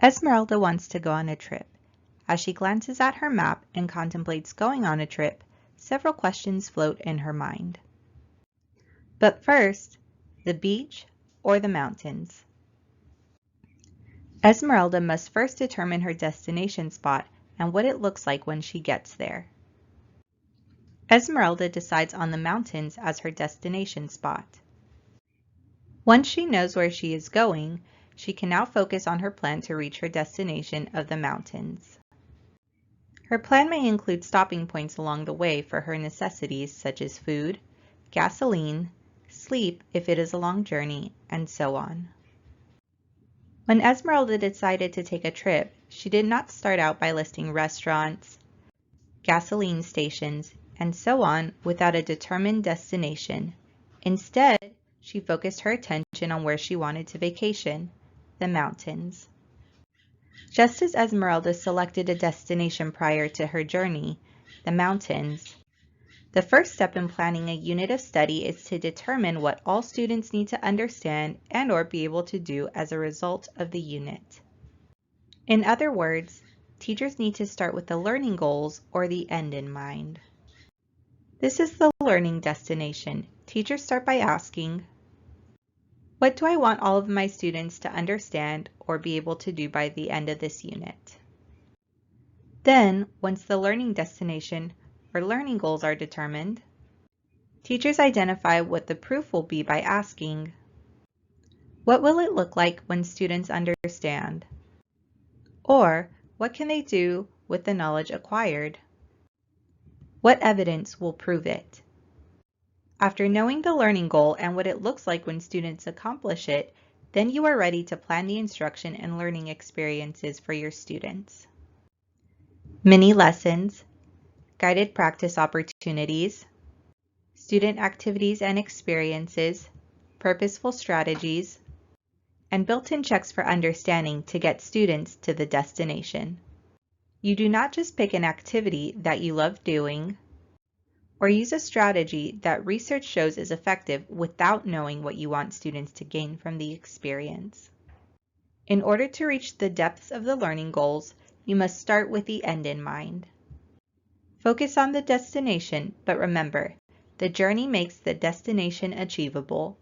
Esmeralda wants to go on a trip. As she glances at her map and contemplates going on a trip, several questions float in her mind. But first, the beach or the mountains? Esmeralda must first determine her destination spot and what it looks like when she gets there. Esmeralda decides on the mountains as her destination spot. Once she knows where she is going, she can now focus on her plan to reach her destination of the mountains. Her plan may include stopping points along the way for her necessities such as food, gasoline, sleep if it is a long journey, and so on. When Esmeralda decided to take a trip, she did not start out by listing restaurants, gasoline stations, and so on without a determined destination. Instead, she focused her attention on where she wanted to vacation, the mountains. Just as Esmeralda selected a destination prior to her journey, the mountains, the first step in planning a unit of study is to determine what all students need to understand and/or be able to do as a result of the unit. In other words, teachers need to start with the learning goals or the end in mind. This is the learning destination. Teachers start by asking, what do I want all of my students to understand or be able to do by the end of this unit? Then, once the learning destination or learning goals are determined, teachers identify what the proof will be by asking, what will it look like when students understand? Or, what can they do with the knowledge acquired? What evidence will prove it? After knowing the learning goal and what it looks like when students accomplish it, then you are ready to plan the instruction and learning experiences for your students. Mini lessons, guided practice opportunities, student activities and experiences, purposeful strategies, and built-in checks for understanding to get students to the destination. You do not just pick an activity that you love doing, or use a strategy that research shows is effective without knowing what you want students to gain from the experience. In order to reach the depths of the learning goals, you must start with the end in mind. Focus on the destination, but remember, the journey makes the destination achievable.